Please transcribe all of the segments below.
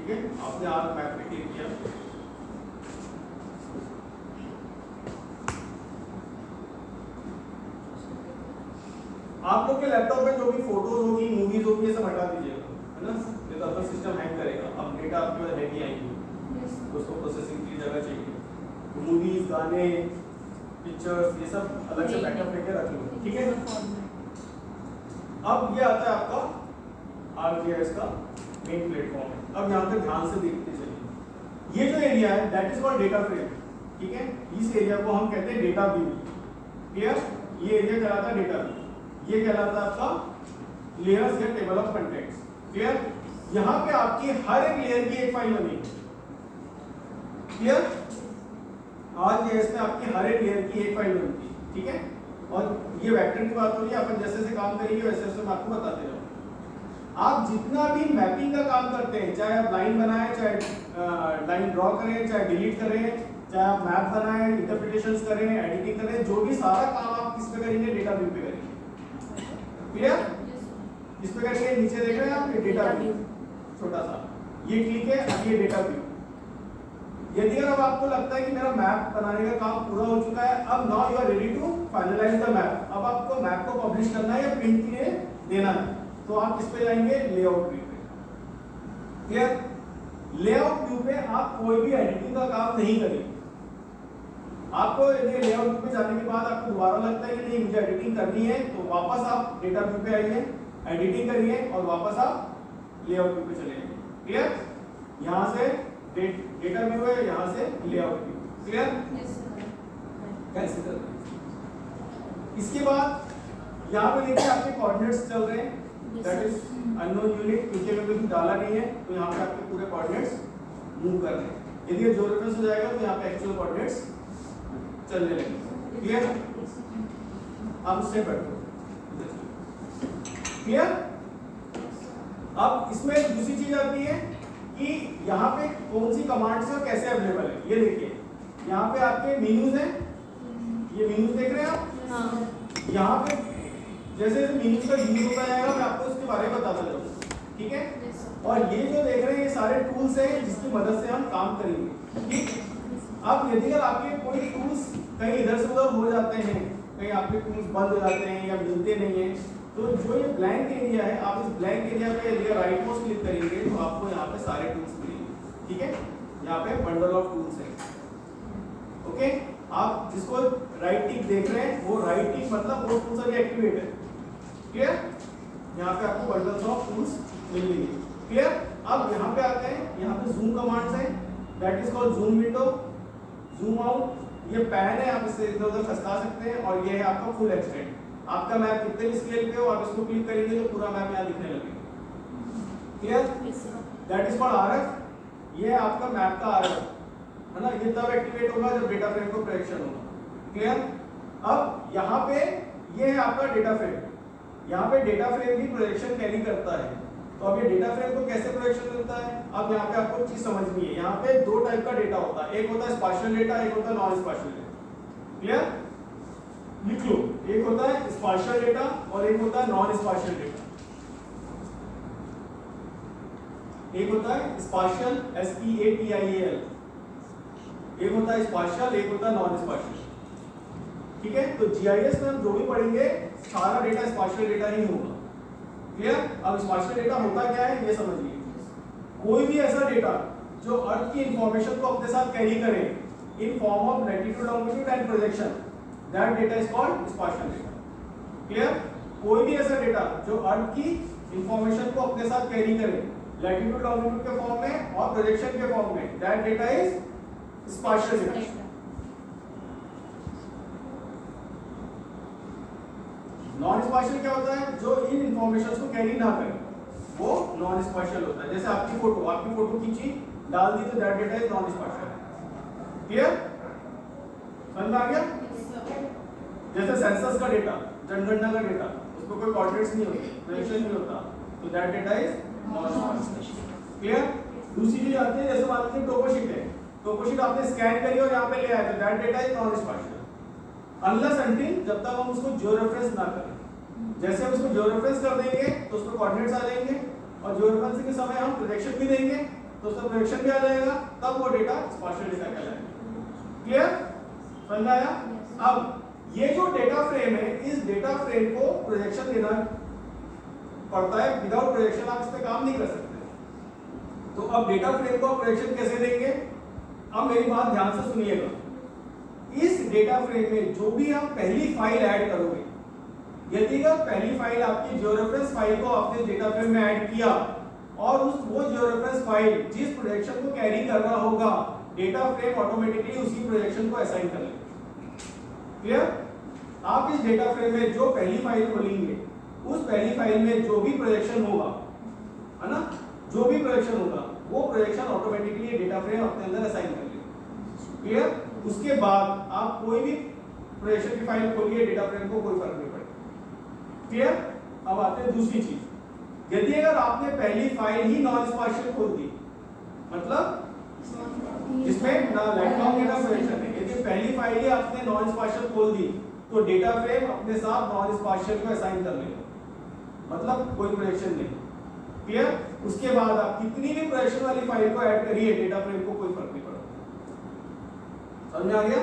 ठीक है, आपने आर्क मैप पे क्लिक किया। आप लोग के लैपटॉप में जो भी फोटोज होगी, मूवीज होगी, ये सब हटा दीजिएगा, है ना, नहीं तो आपका सिस्टम हैंग करेगा। अब डेटा आपके पास हैवी आएंगे, उसको प्रोसेसिंग की जगह चाहिए, तो मूवीज, गाने, पिक्चर्स, ये सब अलग से बैकअप लेके रख लो, ठीक है। अब ये आता है आपका ArcGIS का मेन प्लेटफॉर्म। अब यहाँ पे ध्यान से देखते चलिए, ये जो एरिया है that is called data frame, ठीक है। इस एरिया को हम कहते हैं डेटा व्यू, क्लियर। ये एरिया कहलाता है डेटा व्यू, ये कहलाता है आपका लेयर्स या टेबल ऑफ कंटेंट्स, क्लियर। यहाँ पे आपकी हर एक लेयर की एक फाइल बनेगी, क्लियर। ArcGIS में आपकी हर एक लेयर की एक फाइल बनती है, ठीक है। और ये वेक्टर की बात हो रही है, अपन जैसे जैसे काम करेंगे वैसे वैसे मैं आपको बताते जाऊँ। आप जितना भी मैपिंग का काम करते हैं, चाहे आप लाइन बनाएं, चाहे लाइन ड्रॉ करें, चाहे डिलीट करें, चाहे आप मैप बनाएं, इंटरप्रिटेशंस करें, एडिटिंग करें, जो भी सारा काम आप किस पे करेंगे, डेटा व्यू पे करेंगे, क्लियर। इस पे करेंगे, नीचे देख रहे हैं आप, ये डेटा व्यू छोटा सा, ये क्लिक है, अब ये डेटा व्यू। यदि अब आपको लगता है कि मेरा मैप बनाने का काम पूरा हो चुका है, अब now you are ready to finalise the map, अब आपको मैप को पब्लिश करना है या प्रिंट के लिए देना है, तो आप किस पे जाएंगे, लेआउट व्यू पे, क्लियर। लेआउट व्यू पे आप कोई भी एडिटिंग का काम नहीं करेंगे। आपको यदि लेआउट व्यू पे जाने के बाद आपको दोबारा लगता है कि नहीं मुझे एडिटिंग करनी है, तो वापस आप डेटा व्यू पे आइए, एडिटिंग करिए और वापस आप लेआउट व्यू पे चले जाइए, क्लियर। यहाँ से डेटा व्यू है, यहाँ से लेआउट व्यू, क्लियर। कैसे करते हैं। इसके बाद यहाँ पे देखिए आपके कोऑर्डिनेट्स चल रहे हैं, दैट इज अननोन यूनिट, क्योंकि अगर कुछ डाला नहीं है तो यहाँ पे आपके पूरे कोऑर्डिनेट्स मूव कर रहे हैं। यदि ये जो रेफरेंस हो जाएगा तो यहाँ पे एक्चुअल कोऑर्डिनेट्स चलने लगेंगे, क्लियर। अब उससे बैठो, क्लियर। अब इसमें दूसरी चीज आती है कि यहाँ पे कौन सी कमांड्स है कैसे अवेलेबल है। ये देखिए यहाँ पे आपके मेनूज हैं, ये मेनूज देख रहे हैं आप। हाँ। यहाँ पे जैसे जैसे मेनूज का यूज होता जाएगा मैं आपको उसके बारे में बताता जाऊंगा, ठीक है। और ये जो देख रहे हैं ये सारे टूल्स हैं जिसकी मदद से हम काम करेंगे, ठीक। अब यदि अगर आपके कोई टूल्स कहीं इधर से उधर हो जाते हैं, कहीं आपके टूल्स बंद हो जाते हैं या मिलते नहीं है, तो जो ये ब्लैंक एरिया है, आप इस ब्लैंक एरिया पे यदि राइट माउस क्लिक करेंगे तो आपको यहाँ पे सारे टूल्स मिलेंगे, ठीक है। यहाँ पे बंडल ऑफ टूल्स है, ओके। आप जिसको राइट टिक देख रहे हैं वो राइट टिक मतलब वो टूल्स अभी एक्टिवेट है, क्लियर। यहाँ पे आपको बंडल्स ऑफ टूल्स मिलेंगे, क्लियर। अब यहाँ पे आते हैं, यहाँ पे जूम कमांड्स है, that is called zoom window, zoom out, ये पैन है, आप इसे इधर उधर खसका सकते हैं, और ये है आपका फुल एक्सटेंड। आपका मैप कितने भी स्केल पे हो, आप इसको क्लिक करेंगे तो पूरा मैप यहाँ दिखने लगेगा, clear. That is called RF, ये है आपका मैप का आरएफ, है ना। ये तब एक्टिवेट होगा जब डेटा फ्रेम को प्रोजेक्शन होगा, क्लियर। अब यहाँ पे ये है आपका डेटा फ्रेम, यहाँ पे डेटा फ्रेम भी प्रोजेक्शन कैरी करता है। तो अब ये डेटा फ्रेम को कैसे प्रोजेक्शन करता है, अब यहाँ पे आपको चीज समझनी है। यहाँ पे दो टाइप का डेटा होता है, एक होता है स्पाशियल डेटा, एक होता है नॉन स्पाशियल डेटा, क्लियर। लिख लो, एक होता है स्पाशियल डेटा और एक होता है नॉन स्पाशियल डेटा। एक होता है स्पाशियल, SPATIAL, एक होता है स्पाशियल, एक होता है नॉन स्पाशियल, ठीक है। तो GIS में हम जो भी पढ़ेंगे सारा डेटा स्पाशियल डेटा ही होगा, क्लियर। अब स्पाशियल डेटा होता क्या है ये समझिए। कोई भी ऐसा डेटा जो अर्थ की इंफॉर्मेशन को अपने साथ कैरी करे in form of latitude, longitude and projection, that data is called spatial data, clear. कोई भी ऐसा डेटा जो अर्थ की इंफॉर्मेशन को अपने साथ कैरी करे लैटिट्यूड, लॉन्गिट्यूड के फॉर्म में और प्रोजेक्शन के फॉर्म में, that data is spatial data. Non spatial क्या होता है, जो इन इंफॉर्मेशन को कैरी ना करे, वो नॉन स्पाशियल होता है। जैसे आपकी फोटो खींची डाल दी तो that data is non spatial, clear, समझ में आ गया। जैसे सेंसस का डेटा, जनगणना का डेटा, उसमें कोई कोऑर्डिनेट्स नहीं होते, प्रोजेक्शन नहीं होता, तो that data is non spatial, clear. दूसरी चीज आती है, जैसे मान लीजिए टोपोशीट है, टोपोशीट आपने स्कैन करी और यहाँ पे ले आए तो that data is non spatial, unless until जब तक हम उसको जियो रेफरेंस ना करें। जैसे हम उसको जियो रेफरेंस कर देंगे तो उसमें कोऑर्डिनेट्स आ जाएंगे, और जियो रेफरेंस के समय हम प्रोजेक्शन भी देंगे तो उसका प्रोजेक्शन भी आ जाएगा, तब वो डेटा स्पाशियल डेटा कहलाएगा। क्लियर? समझ में आया? अब ये जो डेटा फ्रेम है, इस डेटा फ्रेम को प्रोजेक्शन देना पड़ता है, विदाउट प्रोजेक्शन आप इस पे काम नहीं कर सकते। तो अब डेटा फ्रेम को आप प्रोजेक्शन कैसे देंगे? अब मेरी बात ध्यान से सुनिएगा। इस डेटा फ्रेम में जो भी आप पहली फाइल ऐड करोगे, यदि अगर पहली फाइल आपकी जियोरेफरेंस फाइल को आपने डेटा फ्रेम में ऐड किया और वो जियोरेफरेंस फाइल जिस प्रोजेक्शन को कैरी कर रहा होगा, डेटा फ्रेम ऑटोमेटिकली उसी प्रोजेक्शन को असाइन कर लेगा। क्लियर? आप इस डेटा फ्रेम में जो पहली फाइल खोलेंगे, उस पहली फाइल में जो भी प्रोजेक्शन होगा, है ना, जो भी प्रोजेक्शन होगा, वो प्रोजेक्शन ऑटोमेटिकली डेटा फ्रेम अपने अंदर असाइन कर लेगा। क्लियर? उसके बाद आप कोई भी प्रोजेक्शन की फाइल खोलिए, डेटा फ्रेम को कोई फर्क नहीं पड़ेगा। क्लियर? अब आते हैं दूसरी चीज। यदि अगर आपने पहली फाइल ही नॉन स्पाशियल खोल दी, मतलब इसमें ना लैपटॉप ना प्रोजेक्शन है, यदि पहली फाइल ही आपने नॉन स्पाशियल खोल दी, तो डेटा फ्रेम अपने साथ नॉन स्पाशियल को असाइन कर लेगा, मतलब कोई प्रोजेक्शन नहीं। क्लियर? उसके बाद आप कितनी भी प्रोजेक्शन वाली फाइल को ऐड करिए, डेटा फ्रेम को कोई फर्क नहीं पड़ता। समझ में आ गया?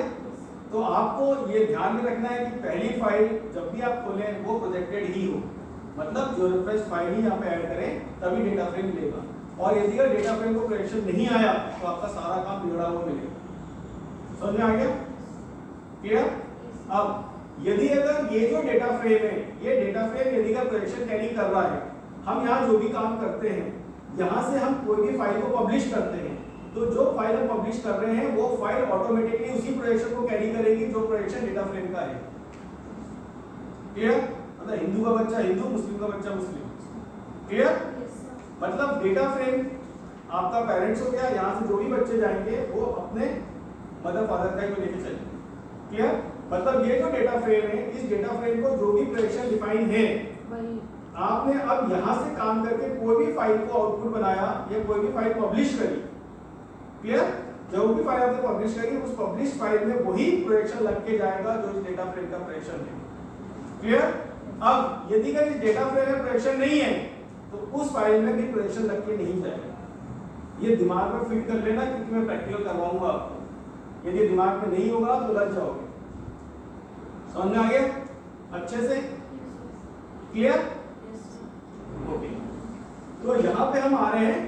तो आपको ये ध्यान में रखना है कि पहली फाइल जब भी आप खोलें वो प्रोजेक्टेड ही हो, मतलब जो रिफ्रेश फाइल ही यहाँ पे ऐड करें, तभी डेटा फ्रेम मिलेगा। और यदि अगर डेटा फ्रेम को प्रोजेक्शन नहीं आया तो आपका सारा काम बिगड़ा हुआ मिलेगा। समझ में आ गया? क्लियर? अब यदि अगर ये जो डेटा फ्रेम है, ये डेटा फ्रेम यदि अगर प्रोजेक्शन कैरी कर रहा है, हम यहाँ जो भी काम करते हैं, यहाँ से हम कोई भी फाइल को पब्लिश करते हैं, तो जो फाइल हम पब्लिश कर रहे हैं वो फाइल ऑटोमेटिकली उसी प्रोजेक्शन को कैरी करेगी जो प्रोजेक्शन डेटा फ्रेम का है। क्लियर? मतलब हिंदू का बच्चा हिंदू, मुस्लिम का बच्चा मुस्लिम। क्लियर? मतलब डेटा फ्रेम आपका पेरेंट्स हो गया, यहाँ से जो भी बच्चे जाएंगे वो अपने मदर फादर का ही लेके चलेंगे। क्लियर? मतलब ये जो डेटा फ्रेम है, इस डेटा फ्रेम को जो भी प्रोजेक्शन डिफाइन है, आपने अब यहाँ से काम करके कोई भी फाइल को आउटपुट बनाया या कोई भी फाइल पब्लिश करी। क्लियर? जो भी फाइल आपने पब्लिश करी, उस पब्लिश फाइल में वही प्रोजेक्शन लग के जाएगा जो इस डेटा फ्रेम का प्रोजेक्शन है। क्लियर? अब यदि अगर इस डेटा फ्रेम में प्रोजेक्शन नहीं है तो उस फाइल में भी प्रोजेक्शन लग के नहीं जाएगा। ये दिमाग में फिट कर लेना, क्योंकि मैं प्रैक्टिकल करवाऊंगा आपको। यदि दिमाग में नहीं होगा तो लग जाओगे। समझ में आ गया अच्छे से? क्लियर? ओके। तो यहाँ पे हम आ रहे हैं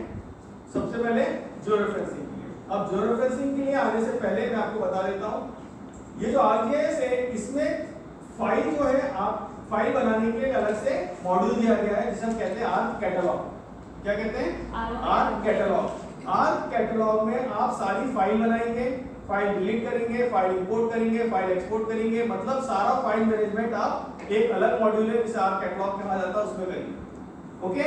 सबसे पहले जियोरेफरेंसिंग के लिए। अब जियोरेफरेंसिंग के लिए आने से पहले मैं आपको बता देता हूँ, ये जो आरजीआईएस है, इसमें फाइल जो है, आप फाइल बनाने के लिए अलग से मॉड्यूल दिया गया है जिसे हम कहते हैं आर कैटलॉग। क्या कहते हैं? Are catalogue. आर कैटलॉग में आप सारी फाइल बनाएंगे, फाइल डिलीट करेंगे, फाइल इंपोर्ट करेंगे, फाइल एक्सपोर्ट करेंगे, मतलब सारा फाइल मैनेजमेंट आप एक अलग मॉड्यूल है जिसे आर कैटलॉग कहा जाता है, उसमें करेंगे। ओके?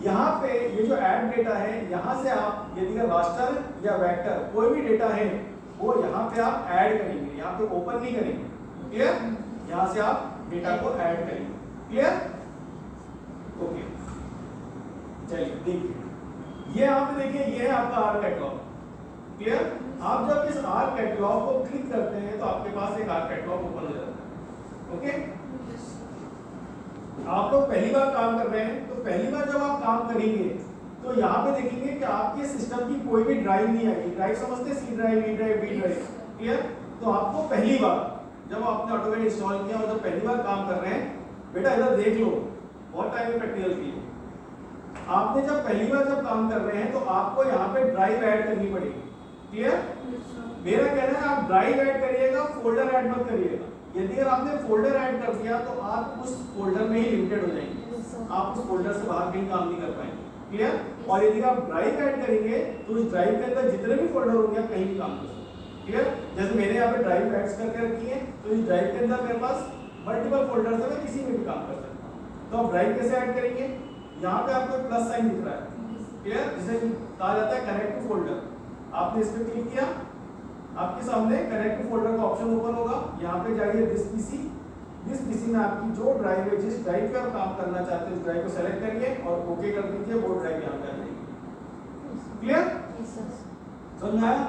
यहाँ पे ये जो ऐड डेटा है, यहाँ से आप यदि रास्टर या वेक्टर कोई भी डेटा है वो यहाँ पे आप ऐड करेंगे, यहाँ पे ओपन नहीं करेंगे। क्लियर? यहाँ से आप डेटा को ऐड करेंगे। क्लियर? ओके, चलिए देखिए, ये यहाँ पे देखिए, ये है आपका आर कैटलॉग। क्लियर? आप जब इस आर कैटलॉग को क्लिक करते हैं तो आपके पास एक आर कैटलॉग ओपन हो जाता है। ओके? आप लोग पहली बार काम कर रहे हैं, तो पहली बार जब आप काम करेंगे तो यहाँ पे देखेंगे कि आपके सिस्टम की कोई भी ड्राइव नहीं आएगी। ड्राइव समझते हैं? C drive, E drive, B drive. Clear? तो आपको पहली बार जब आपने ऑटोमेटिक इंस्टॉल किया और जब पहली बार काम कर रहे हैं, बेटा इधर देख लो, बहुत टाइम में प्रैक्टिकल की। आपने जब पहली बार जब काम कर रहे हैं तो आपको यहाँ पे ड्राइव ऐड करनी पड़ेगी। क्लियर? मेरा कहना है आप ड्राइव ऐड करिएगा, फोल्डर ऐड मत करिएगा। यदि अगर आपने फोल्डर ऐड कर दिया तो आप उस फोल्डर में ही लिमिटेड हो जाएंगे, आप उस फोल्डर से बाहर कहीं काम नहीं कर पाएंगे। क्लियर? और यदि आप ड्राइव ऐड करेंगे तो उस ड्राइव के अंदर जितने भी फोल्डर होंगे आप कहीं भी काम कर सकते। क्लियर? जैसे मैंने यहाँ पे ड्राइव ऐड करके रखी है, तो इस ड्राइव के अंदर मेरे पास मल्टीपल फोल्डर है, मैं किसी में भी काम कर सकता हूँ। तो आप ड्राइव कैसे ऐड करेंगे? यहाँ पे आपको प्लस साइन दिख रहा है। क्लियर? जिसे कहा जाता है कनेक्ट टू फोल्डर। आपने इस पर क्लिक किया, आपके सामने कनेक्ट टू फोल्डर का ऑप्शन ओपन होगा। यहाँ पे जाइए दिस पीसी में आपकी जो ड्राइव है, जिस ड्राइव पे आप काम करना चाहते हैं उस ड्राइव को सेलेक्ट करिए और ओके कर दीजिए, वो ड्राइव यहाँ पे आ जाएगी। क्लियर? समझ में आया?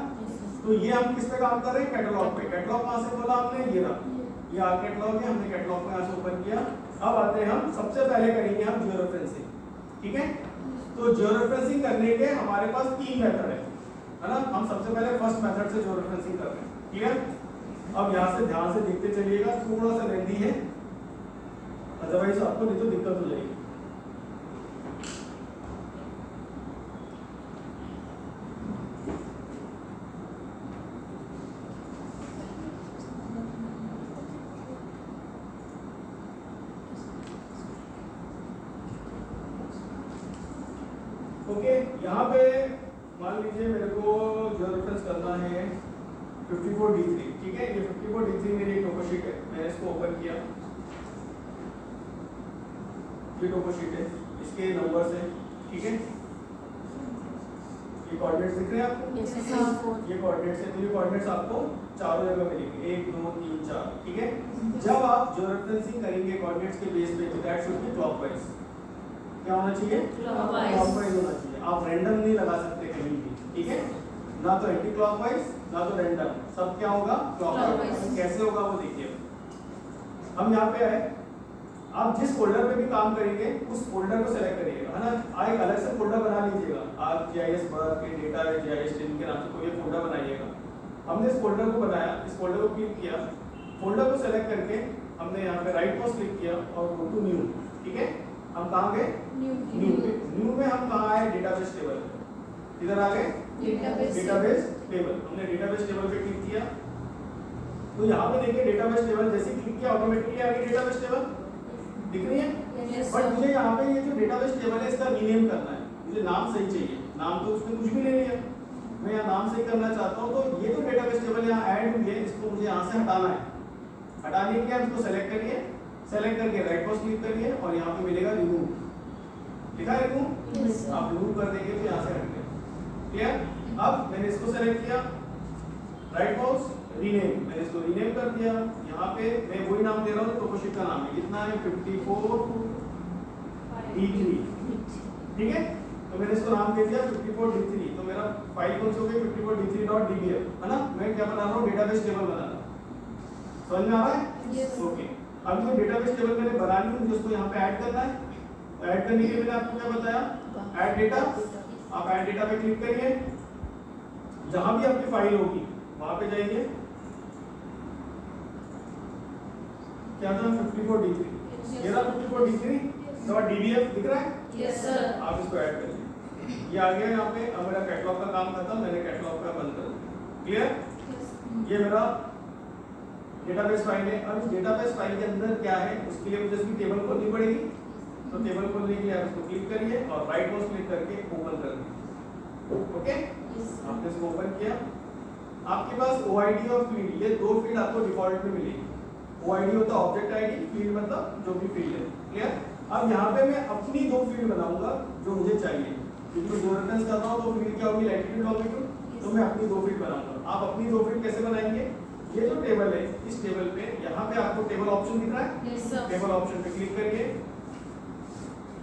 तो ये हम किस पे काम कर रहे हैं? कैटलॉग पे। कैटलॉग कहाँ से बोला आपने? ये रहा, ये आर कैटलॉग है, हमने कैटलॉग में यहाँ से ओपन किया। अब आते हैं हम, सबसे पहले करेंगे हम जियोरेफरेंसिंग। ठीक है? तो जियोरेफरेंसिंग करने के हमारे पास 3 मेथड है ना। हम सबसे पहले फर्स्ट मेथड से जियोरेफरेंसिंग कर रहे हैं, क्लियर। अब यहाँ से ध्यान से देखते चलिएगा, थोड़ा सा लेंथी है, अदरवाइज आपको नहीं तो दिक्कत हो जाएगी। ओके, यहाँ पे मान लीजिए मेरे को जो रेफरेंस करना है 54D3, ठीक है। ये 54D3 मेरी टोपो शीट है, मैंने इसको ओपन किया, ये टोपो शीट है, इसके नंबर्स है, ठीक है। ये कोऑर्डिनेट्स दिख रहे हैं आपको? Yes sir. ये कोऑर्डिनेट्स है, तो ये कोऑर्डिनेट्स आपको चारों जगह मिलेंगे, 1 2 3 4, ठीक है। जब आप जो रेफरेंसिंग करेंगे कोऑर्डिनेट्स के बेस पे, दैट शुड बी क्लॉकवाइज। क्या होना चाहिए? क्लॉकवाइज होना चाहिए। आप रैंडम नहीं लगा सकते कहीं भी, ठीक है। ना तो एंटी क्लॉकवाइज ना तो रैंडम, सब क्या होगा? क्लॉकवाइज। कैसे होगा वो देखिए। हम यहाँ पे आए, आप जिस फोल्डर पे भी काम करेंगे उस फोल्डर को सेलेक्ट करिएगा, है ना। एक अलग से फोल्डर बना लीजिएगा, आप जीआईएस वर्क के डेटा है, जीआईएस टीम के नाम से कोई फोल्डर बनाइएगा। हमने इस फोल्डर को बनाया, इस फोल्डर को क्लिक किया, फोल्डर को सेलेक्ट करके हमने यहाँ पे राइट माउस क्लिक किया और गो टू न्यू, ठीक है। हम कहाँ गए? न्यू पे। न्यू में हम कहाँ आए? Database table. इधर आ गए डेटाबेस टेबल। हमने डेटाबेस टेबल पे क्लिक किया, तो यहाँ पे देखिए डेटाबेस टेबल जैसे क्लिक किया ऑटोमेटिकली आ गई डेटाबेस टेबल, दिख रही है। बट मुझे यहाँ पे ये जो डेटाबेस टेबल है इसका रीनेम करना है, मुझे नाम सही चाहिए। नाम तो उसने कुछ भी ले लिया, मैं यहाँ नाम सही करना चाहता हूँ। तो ये जो डेटाबेस टेबल यहाँ ऐड हुई है, इसको मुझे यहाँ से हटाना है। हटाने के लिए इसको सेलेक्ट करिए, सेलेक्ट करके राइट माउस क्लिक करिए और यहाँ पे मिलेगा रिमूव, लिखा है रिमूव। आप रिमूव कर देंगे तो यहाँ से हट गया, क्लियर। अब मैंने इसको सेलेक्ट किया, राइट माउस रीनेम, मैंने इसको रीनेम कर दिया। यहाँ पे मैं वही नाम दे रहा हूँ, टोपो शीट का नाम है, कितना है? 54D3, ठीक है। तो मैंने इसको नाम दे दिया 54D3। तो मेरा फाइल कौन सी हो गई? 54D3.dbf, है ना। मैं क्या बना रहा हूँ? डेटाबेस टेबल बना रहा हूँ, समझ में आ रहा है? ओके। अब जो डेटाबेस टेबल मैंने बना ली, मुझे उसको यहाँ पे ऐड करना है। तो ऐड करने के लिए मैंने आपको क्या बताया? Add data. आप ऐड डेटा पे क्लिक करिए, जहां भी आपकी फाइल होगी वहां पे जाइए। क्या था? 54D3, ये रहा 54D3.dbf, दिख रहा है? Yes sir. आप इसको ऐड करिए, ये आ गया यहाँ पे। अब मेरा कैटलॉग का काम खत्म, मैंने कैटलॉग का बंद कर दिया, क्लियर। ये मेरा डेटाबेस फाइल है। अब इस डेटाबेस फाइल के अंदर क्या है उसके लिए मुझे इसकी टेबल खोलनी पड़ेगी। तो टेबल खोलने के लिए आप इसको क्लिक करिए और राइट माउस क्लिक करके ओपन कर दीजिए, ओके। आपने इसको ओपन किया, आपके पास ओआईडी और फील्ड, ये दो फील्ड आपको डिफॉल्ट में मिलेगी। ओआईडी होता है ऑब्जेक्ट आईडी, फील्ड मतलब जो भी फील्ड है, क्लियर। अब यहाँ पे मैं अपनी दो फील्ड बनाऊंगा जो मुझे चाहिए, क्योंकि जो रेफरेंस कर रहा हूँ तो फील्ड क्या होगी? Latitude longitude. तो मैं अपनी दो फील्ड बनाऊंगा। आप अपनी दो फील्ड कैसे बनाएंगे? ये जो टेबल है, इस टेबल पे यहाँ पे आपको टेबल ऑप्शन दिख रहा है? Yes sir. टेबल ऑप्शन पे क्लिक करिए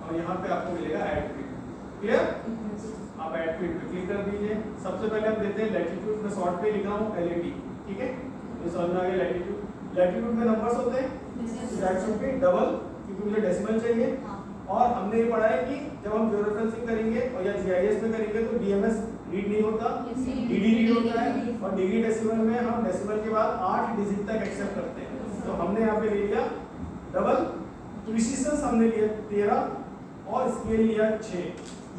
और यहाँ पे आपको मिलेगा ऐड फील्ड, क्लियर। आप ऐड फील्ड पे क्लिक कर दीजिए। सबसे पहले हम देते हैं लैटिट्यूड में, शॉर्ट पे लिखा हूँ LAT, ठीक है। ये समझ में आ गया लैटिट्यूड। लैटिट्यूड में नंबर्स होते हैं, दैट शुड बी डबल, क्योंकि मुझे डेसिमल चाहिए। और हमने ये पढ़ा है कि जब हम जियोरेफरेंसिंग करेंगे और या जीआईएस में करेंगे तो DMS रीड नहीं होता, DD रीड होता है। और डिग्री डेसिमल में हम डेसिमल के बाद 8 डिजिट तक एक्सेप्ट करते हैं। तो हमने यहाँ पे ले लिया डबल, प्रिसीजन हमने लिया 13 और स्केल लिया 6।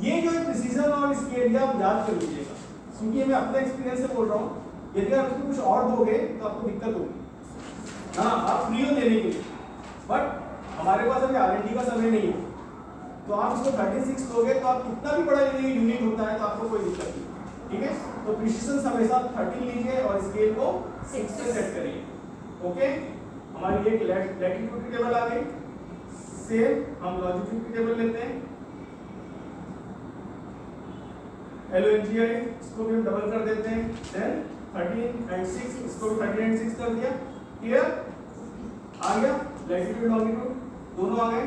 ये जो प्रिसीजन और स्केल आप याद कर लीजिएगा, क्योंकि मैं अपने एक्सपीरियंस से बोल रहा हूँ। यदि आप उसमें कुछ और दोगे तो आपको दिक्कत होगी। हाँ, आप फ्री हो देने के लिए, बट हमारे पास अभी R&D का समय नहीं है। तो आप इसको 36 दोगे तो आप कितना भी बड़ा यूनिट होता है तो आपको कोई दिक्कत नहीं, ठीक है। तो प्रिसीजन हमेशा 13 लीजिए और स्केल को 6 से सेट करिए, ओके। हमारी एक लैटिट्यूड की टेबल आ गई। सेम हम लॉन्जिट्यूड की टेबल लेते हैं, LONGI, इसको भी हम डबल कर देते हैं। देन 13 एंड 6, इसको भी 13 एंड 6 कर दिया, क्लियर। आ गया लैटिट्यूड लॉन्जिट्यूड दोनों आ गए।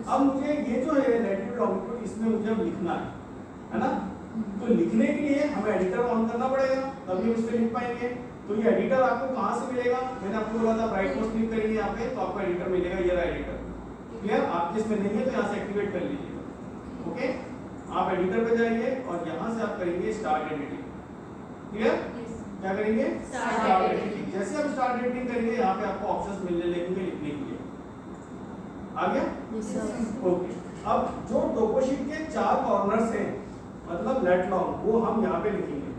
अब मुझे ये जो है लैटिट्यूड लॉन्जिट्यूड, इसमें मुझे अब लिखना है ना। तो लिखने के लिए हमें एडिटर ऑन करना पड़ेगा, तभी हम इस पे लिख पाएंगे। तो ये एडिटर आपको कहाँ से मिलेगा? मैंने आपको बोला था राइट माउस क्लिक करेंगे यहाँ पे तो आपको एडिटर मिलेगा, ये रहा एडिटर, क्लियर। आपके इसमें नहीं है तो यहाँ से एक्टिवेट कर लीजिएगा, ओके। आप एडिटर पे जाइए और यहाँ से आप करेंगे स्टार्ट एडिटिंग। क्लियर? क्या करेंगे? Start editing. जैसे आप स्टार्ट एडिटिंग करेंगे यहाँ पे आपको ऑप्शंस मिलने लगेंगे लिखने के लिए। आ गया? ओके। अब जो टोपोशीट के 4 कॉर्नर्स हैं मतलब लेट लॉन्ग वो हम यहाँ पे लिखेंगे।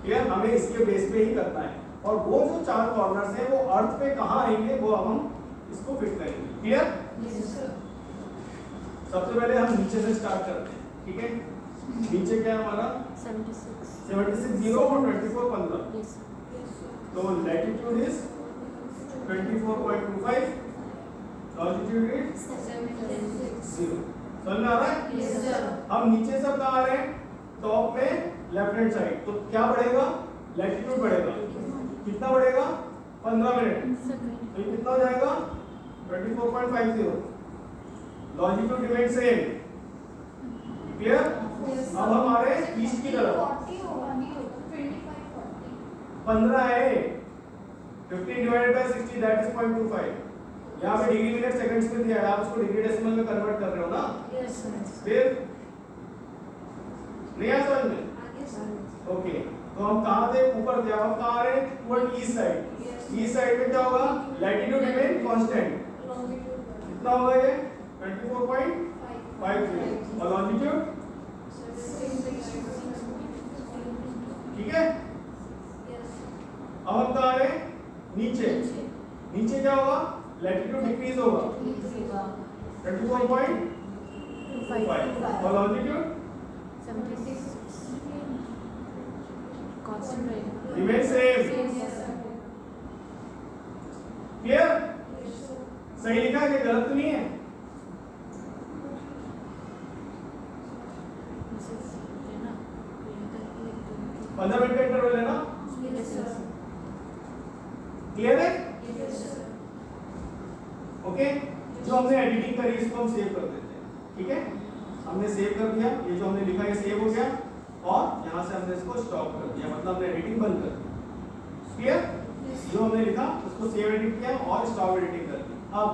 क्लियर? हमें इसके बेस पे ही करना है और वो जो 4 कॉर्नर्स हैं वो अर्थ पे कहाँ आएंगे वो अब हम इसको फिट करेंगे। क्लियर? सबसे पहले हम नीचे से स्टार्ट करते हैं। ठीक है? नीचे क्या है हमारा 76 0 और 24 15। तो लैटिट्यूड इज 24.25, लॉन्जिट्यूड इज 0। समझ में आ रहा है? Yes sir. हम नीचे से कहाँ आ रहे हैं? टॉप में लेफ्ट हैंड साइड। तो क्या बढ़ेगा? लैटिट्यूड बढ़ेगा। कितना बढ़ेगा? 15 मिनट। तो ये कितना हो जाएगा? 24.50। Longitude remain same. क्लियर? अब हम आ रहे हैं ईस्ट की तरफ। 15 है, 15 डिवाइडेड बाय 60 दैट इज 0.25। यहाँ पे डिग्री मिनट सेकंड्स में दिया है, आप उसको डिग्री डेसिमल में कन्वर्ट कर रहे हो ना? Yes sir. फिर नहीं आया समझ में? ओके, तो हम कहाँ थे? ऊपर थे, हम कहाँ आ रहे हैं? Toward east side. East side में क्या होगा? Latitude remain constant. कितना होगा ये? 24.50 और लॉन्जिट्यूड ठीक है? अब हम कहाँ आ रहे हैं? नीचे। नीचे क्या होगा? लैटिट्यूड डिक्रीज होगा 24.25 और लॉन्जिट्यूड रिमेन सेम। क्लियर? सही लिखा है कि गलत तो नहीं है? पंद्रह मिनट का इंटरवल है ना? क्लियर है? ओके, जो हमने एडिटिंग करी इसको हम सेव कर देते हैं। ठीक है? हमने सेव कर दिया, ये जो हमने लिखा है सेव हो गया और यहाँ से हमने इसको स्टॉप कर दिया, मतलब हमने एडिटिंग बंद कर दी। क्लियर? जो हमने लिखा उसको सेव एडिट किया और स्टॉप एडिटिंग कर दी। अब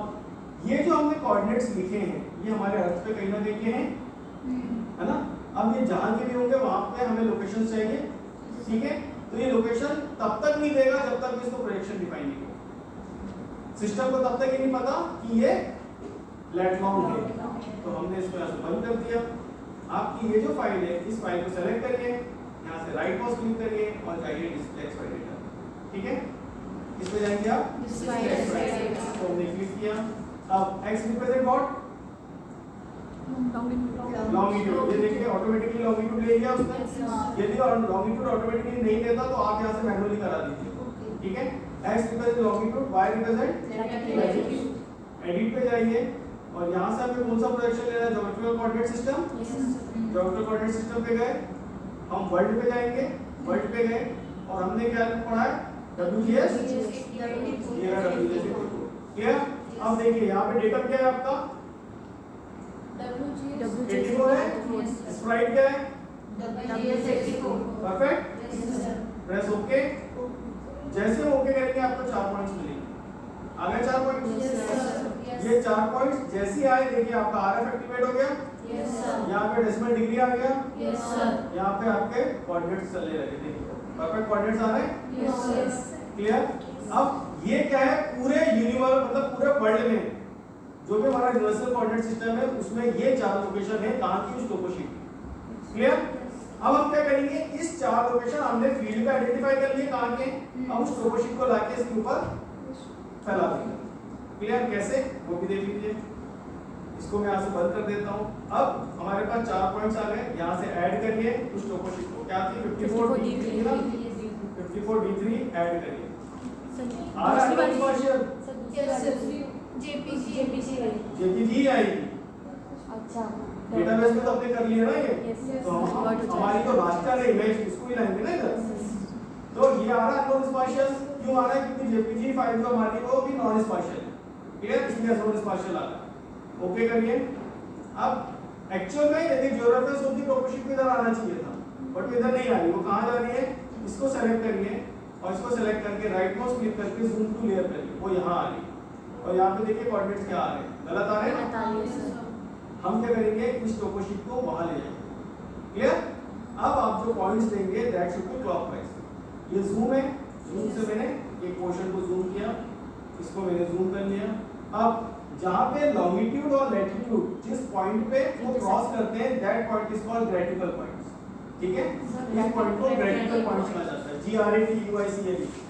ये जो हमने कोऑर्डिनेट्स लिखे हैं ये हमारे अर्थ पे कहीं ना कहीं के हैं, है ना? अब ये जहां के भी होंगे वहां पे हमें लोकेशन चाहिए। ठीक है? तो ये लोकेशन तब तक नहीं देगा जब तक इसको प्रोजेक्शन डिफाइन नहीं हो। सिस्टम को तब तक ही नहीं पता कि ये लेट लॉन्ग है, तो हमने इसको यहाँ से बंद कर दिया। आपकी ये जो फाइल है इस फाइल को सेलेक्ट करिए, यहाँ से राइट माउस क्लिक करिए और जाइए डिस्प्ले एक्स वाई डेटा। ठीक है? किस पे जाएंगे आप? तो हमने क्लिक किया। अब x रिप्रेजेंट व्हाट? लॉन्गिट्यूड। ये देखिए ऑटोमेटिकली लॉन्गिट्यूड ले लिया उसने। यदि लॉन्गिट्यूड ऑटोमेटिकली नहीं लेता तो आप यहाँ से मैनुअली करा दीजिए। ठीक है? x represent longitude, y represent latitude. Edit पे जाइए और यहाँ से हमें कौन सा प्रोजेक्शन लेना है? Geometrical coordinate system. Geometrical coordinate system पे गए, हम वर्ल्ड पे जाएंगे। वर्ल्ड पे गए और हमने क्या पढ़ा है? WGS। ये है WGS। क्लियर? अब देखिए यहाँ पे डेटा क्या है आपका? 84 है। स्प्राइट क्या है? परफेक्ट। Press okay. जैसे ओके करेंगे आपको 4 पॉइंट्स मिलेंगे। आ गए 4 पॉइंट्स? ये 4 पॉइंट्स जैसे ही आए देखिए आपका RF एक्टिवेट हो गया। यहाँ पे डेसिमल डिग्री आ गया। यहाँ पे आपके कोऑर्डिनेट्स चलने लगे। देखिए परफेक्ट कोऑर्डिनेट्स आ रहे हैं। क्लियर? अब ये क्या है? पूरे यूनिवर्स मतलब पूरे वर्ल्ड में जो भी हमारा यूनिवर्सल कोऑर्डिनेट सिस्टम है उसमें ये 4 लोकेशन है कहाँ की? उस टोपोशीट की। क्लियर? अब हम क्या करेंगे? इस 4 लोकेशन हमने फील्ड पे आइडेंटिफाई कर लिए कहाँ के, अब उस टोपोशीट को लाके इसके ऊपर फैला देंगे। क्लियर? कैसे वो भी देख लीजिए। इसको मैं यहाँ से बंद कर देता हूँ। अब हमारे पास 4 पॉइंट्स आ गए, यहाँ से ऐड करिए उस टोपोशीट को। क्या थी? 54D3 ना? 54D3 ऐड करिए। आ रहा है स्पर्शर? जेपीजी आएगी। अच्छा, डेटाबेस में तो अपने कर लिए ना ये। तो हमारी तो रास्टर है इमेज, इसको ही लाएंगे ना इधर। तो ये आ रहा है नॉन स्पाशियल। क्यों आ रहा है? क्योंकि जेपीजी फाइल जो हमारी वो भी नॉन स्पाशियल है। क्लियर? इसलिए नॉन स्पाशियल आ रहा है। ओके करिए। अब एक्चुअल में यदि ज्योग्राफिकल जोन की टोपोशीट इधर आना चाहिए था, बट इधर नहीं आ रही। वो कहाँ जा रही है? इसको सेलेक्ट करिए और इसको सेलेक्ट करके राइट माउस क्लिक करके जूम टू लेयर करिए, वो यहाँ आ रही है। और यहाँ पे देखिए कोऑर्डिनेट्स क्या आ रहे हैं? गलत आ रहे हैं ना? हम क्या करेंगे? इस टोपोशीट को वहां ले जाएंगे। क्लियर? अब आप जो पॉइंट्स देंगे दैट शुड बी क्लॉकवाइज। ये जूम है, जूम से मैंने एक पोर्शन को जूम किया, इसको मैंने जूम कर लिया। अब जहां पे लॉन्गिट्यूड और लैटिट्यूड जिस पॉइंट पे वो क्रॉस करते हैं that point is called graticule points. ठीक है, इस पॉइंट को ग्रेटिकल पॉइंट्स कहा जाता है, GRATUICAL।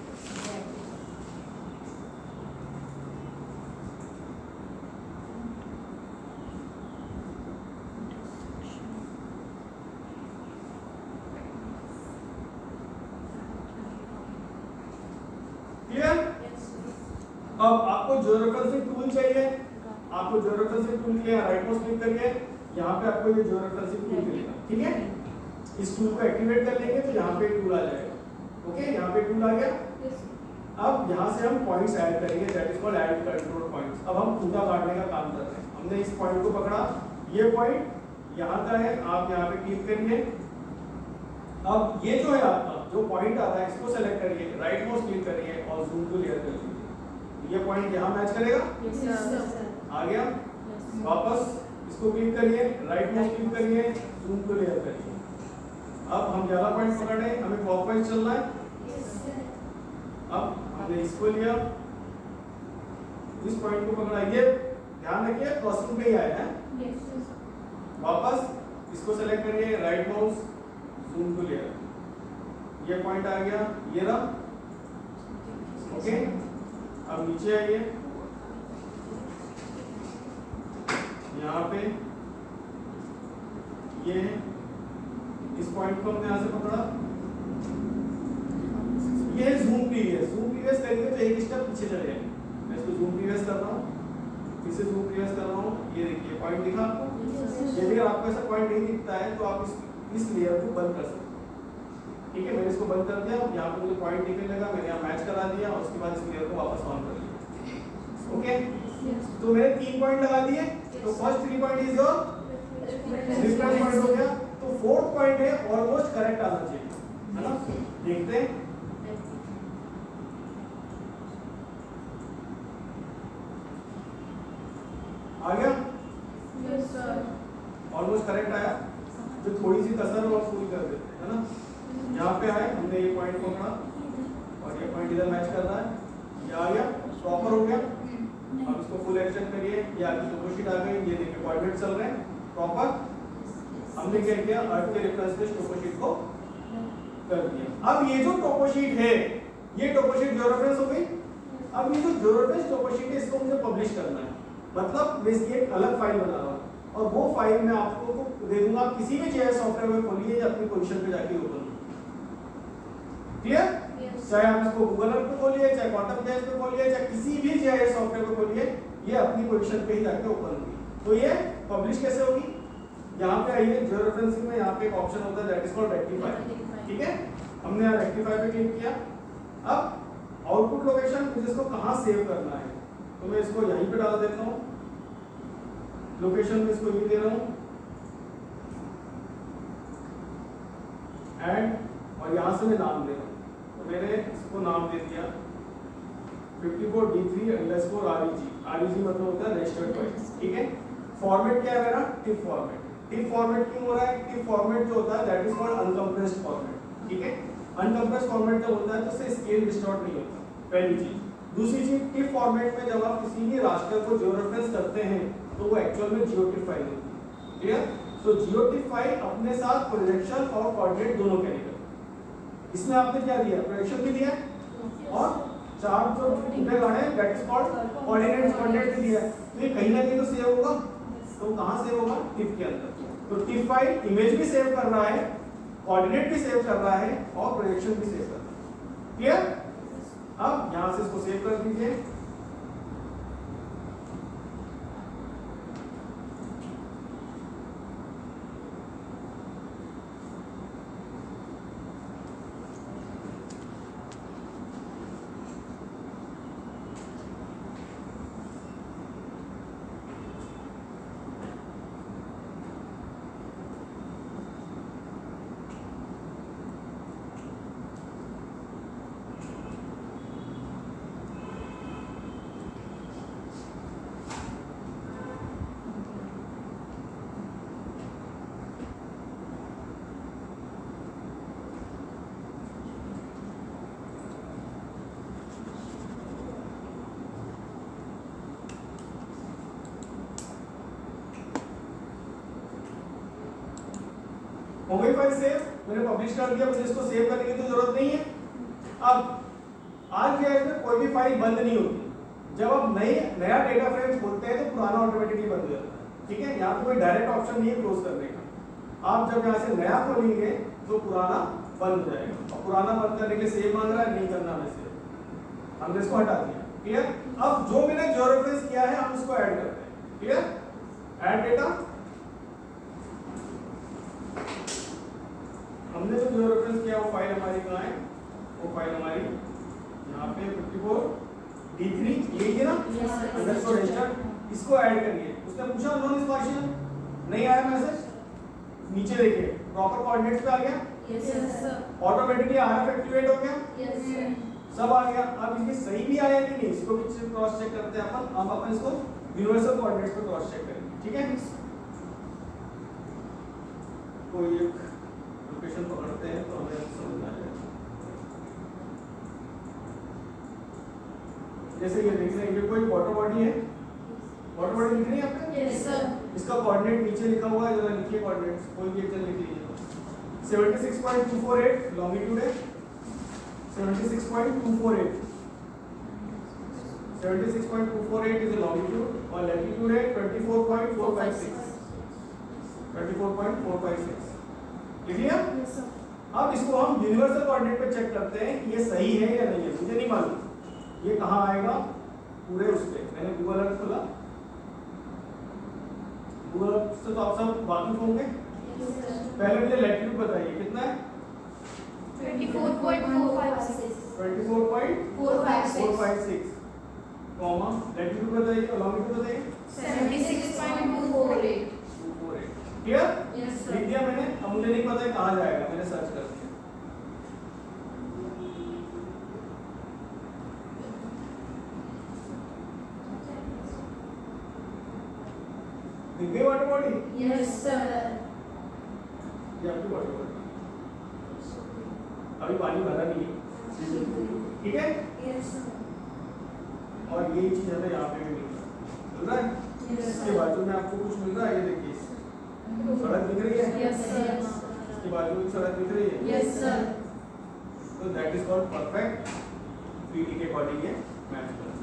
क्लियर? अब आपको ज्योरेफरेंसिंग टूल चाहिए, आपको ज्योरेफरेंसिंग टूल के लिए राइट माउस क्लिक करिए, यहाँ पे आपको ये ज्योरेफरेंसिंग टूल मिलेगा। ठीक है, इस टूल को एक्टिवेट कर लेंगे तो यहाँ पे टूल आ जाएगा। ओके, यहाँ पे टूल आ गया। अब यहाँ से हम पॉइंट्स ऐड करेंगे, that is called add control points. अब हम खूंटा काटने का काम कर रहे हैं। हमने इस पॉइंट को पकड़ा, ये पॉइंट यहाँ का है, आप यहाँ पे क्लिक करिए। अब ये जो है आपका जो पॉइंट आ रहा है इसको सेलेक्ट करिए, राइट माउस क्लिक करिए और जूम टू लेयर कर लीजिए। ये पॉइंट यहाँ मैच करेगा, आ गया। वापस इसको क्लिक करिए, राइट माउस क्लिक करिए, जूम टू लेयर करिए। अब हम ज्यादा पॉइंट पकड़े, हमें क्लॉकवाइज चलना है। अब हमने इसको लिया, इस पॉइंट को पकड़ा, ये ध्यान रखिए क्रॉसिंग पे ही आया है। वापस इसको सेलेक्ट करिए, right mouse, zoom to layer, ये पॉइंट आ गया, ये रहा। ओके, अब नीचे आइए, यहाँ पे ये है, इस पॉइंट को हमने यहाँ से पकड़ा, ये जूम प्रीवियस। जूम प्रीवियस करेंगे तो एक स्टेप पीछे चले जाएंगे। मैं इसको जूम प्रीवियस कर रहा हूँ, इसे जूम प्रीवियस कर रहा हूँ। ये देखिए पॉइंट दिखा आपको। यदि आपको ऐसा पॉइंट नहीं दिखता है तो आप इस लेयर को बंद कर सकते हैं। ठीक है, मैंने इसको बंद कर दिया। यहाँ पे मुझे पॉइंट दिखने लगा, मैंने यहाँ मैच करा दिया और उसके बाद इस लेयर को वापस ऑन कर लिया। ओके, तो मैंने 3 पॉइंट लगा दिए। तो first 3 point is your reference point हो गया। तो फोर्थ पॉइंट है ऑलमोस्ट करेक्ट आना चाहिए, है ना? देखते हैं, आ गया, ऑलमोस्ट करेक्ट आया। तो थोड़ी सी कसर और फुल कर देते हैं, है ना? यहाँ पे आए, हमने ये पॉइंट पकड़ा और ये पॉइंट इधर मैच कर रहा है, ये आ गया, प्रॉपर हो गया। अब इसको फुल एक्शन करिए, ये आपकी टोपोशीट आ गई। ये देखिए कोऑर्डिनेट चल रहे हैं प्रॉपर। हमने क्या किया, अर्थ के रेफरेंस पे टोपोशीट को कर दिया। अब ये जो टोपोशीट है, ये टोपोशीट ज्योरेफरेंस हो गई। अब ये जो ज्योरेफरेंस टोपोशीट है, इसको मुझे पब्लिश करना है। मतलब मैं इसकी एक अलग फाइल बना रहा हूँ और वो फाइल मैं आपको दे दूंगा। आप किसी भी जीआईएस सॉफ्टवेयर में खोलिए या अपनी पोजीशन पे जाके ओपन। क्लियर? चाहे आप इसको गूगल अर्थ पे खोलिए, चाहे क्वांटम जीआईएस पे खोलिए, चाहे किसी भी जीआईएस सॉफ्टवेयर पे खोलिए, ये अपनी पोजीशन पे ही जाके ओपन होगी। तो ये पब्लिश कैसे होगी? यहाँ पे आइए, ज्योरेफरेंसिंग में यहाँ पे एक ऑप्शन होता है दैट इज कॉल्ड रेक्टिफाई। ठीक है, हमने यहाँ रेक्टिफाई पे क्लिक किया। अब आउटपुट लोकेशन मुझे इसको कहाँ सेव करना है, तो मैं इसको यहीं पे डाल देता हूँ। लोकेशन में इसको ये दे रहा हूँ एंड, और यहाँ से मैं नाम दे रहा हूँ। तो मैंने इसको नाम दे दिया 54D3_REG। REG मतलब होता है रजिस्टर्ड पॉइंट। ठीक है, फॉर्मेट क्या है मेरा? Tip format. टिप फॉर्मेट क्यों हो रहा है? टिप फॉर्मेट जो होता है that is called uncompressed format. ठीक है, अनकंप्रेस्ड फॉर्मेट जब होता है तो उससे स्केल डिस्टॉर्ट नहीं होता, पहली चीज। दूसरी चीज, टिप फॉर्मेट में जब आप किसी भी रास्टर को ज्योरेफरेंस करते हैं तो वो एक्चुअल में जियोटिप फाइल होती है। क्लियर? तो जियोटिप फाइल अपने साथ प्रोजेक्शन और कोऑर्डिनेट दोनों कैरी करती है। इसमें आपने क्या दिया? प्रोजेक्शन भी दिया और चार्ट जो टूटे गाने दैट इज कॉल्ड कोऑर्डिनेट्स भी दिया है। तो ये कहीं ना कहीं तो सेव होगा। तो कहाँ सेव होगा? टिप के अंदर। तो टिप फाइल इमेज भी सेव कर रहा है, कोऑर्डिनेट भी सेव कर रहा है और प्रोजेक्शन भी सेव कर रहा है। क्लियर? अब यहां से इसको सेव कर दीजिए। हो गई फाइल सेव, मैंने पब्लिश कर दिया, मुझे इसको सेव करने की तो जरूरत नहीं है। अब ArcGIS में कोई भी फाइल बंद नहीं होती। जब आप नया डेटा फ्रेम खोलते हैं तो पुराना ऑटोमेटिकली बंद हो जाता है, ठीक है। यहाँ पे कोई डायरेक्ट ऑप्शन नहीं है क्लोज करने का। आप जब यहाँ से नया खोलेंगे तो पुराना बंद हो जाएगा, और पुराना बंद करने के लिए सेव मांग रहा है, नहीं करना हमें सेव, हमने इसको हटा दिया। क्लियर? अब जो मैंने जियोरेफरेंस किया है हम इसको ऐड करते हैं। क्लियर? ऐड डेटा, हमने जो जियोरेफरेंस किया वो फाइल हमारी कहाँ है? वो फाइल हमारी यहाँ पे 54D3 यही है ना, अंडरस्कोर इंस्टॉल। इसको ऐड करिए। उसने पूछा नॉन स्पार्शियल, नहीं आया मैसेज, नीचे देखिए प्रॉपर कोऑर्डिनेट्स पे आ गया, yes sir, automatically RF activate हो गया, यस सर, सब आ गया। अब इसके सही भी आया कि नहीं इसको भी क्रॉस चेक करते हैं अपन। अब अपन इसको यूनिवर्सल कोऑर्डिनेट्स पे क्रॉस चेक करेंगे, ठीक है। कोई एक लोकेशन पकड़ते हैं तो हमें समझ आ जाएगा। जैसे ये देख रहे हैं, ये कोई वाटर बॉडी है, वाटर बॉडी लिख रही है आपने? यस सर, इसका कोऑर्डिनेट नीचे लिखा हुआ है, जरा लिखिए कोऑर्डिनेट्स, कोई भी एक जन लिख लीजिए। 76.248 लॉन्गिट्यूड है, 76.248 76.248 इज लॉन्गिट्यूड, और लैटिट्यूड है 24.456 24.456। लिख लिया? यस सर, अब इसको हम यूनिवर्सल कोऑर्डिनेट पे चेक करते हैं कि ये सही है या नहीं है। मुझे नहीं मालूम ये कहाँ आएगा पूरे उस पे। मैंने गूगल अर्थ खोला, गूगल अर्थ से तो आप सब वाकिफ होंगे। यस सर, पहले मुझे लैटिट्यूड बताइए कितना है? 24.456 24.456 कॉमा लैटिट्यूड बताइए और लॉन्गिट्यूड बताइए 76.248। 248। क्लियर? यस लिख सर, दिया मैंने। अब मुझे नहीं पता है कहाँ जाएगा, मैंने सर्च कर दिया। दिख गई वाटर बॉडी? यस सर, ये आपकी वाटर बॉडी, अभी पानी भरा नहीं है, ठीक है। यस सर, और ये चीज हमें यहाँ पे भी मिल रहा है। यस इसके सर, बाजू में आपको कुछ मिल रहा है, ये देखिए सड़क दिख रही है, यस सर, इसके बाजू में सड़क दिख रही है। यस सर, तो that is called perfect, PT के अकॉर्डिंग ये मैच करता है।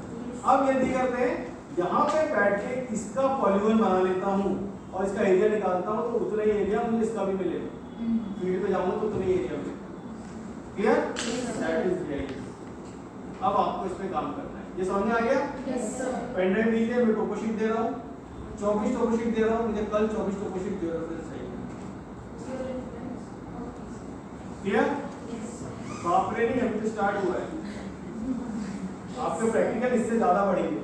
अब यदि करते हैं यहाँ पे बैठ के इसका पॉलीगॉन बना लेता हूँ और इसका एरिया निकालता हूँ, तो उतना ही एरिया मुझे इसका भी मिलेगा। फील्ड पे जाऊंगा तो उतना ही एरिया मिलेगा। क्लियर? That is real. अब आपको इस पे काम करना है। ये समझ में आ गया? यस सर, पेन ड्राइव दीजिए, मैं टोपो शीट दे रहा हूँ, 24 टोपो शीट दे रहा हूँ, मुझे कल 24 टोपो शीट दे रहा है। क्लियर? बाप रे नहीं, अभी तो स्टार्ट हुआ है, आपके प्रैक्टिकल इससे ज्यादा बढ़ेंगे।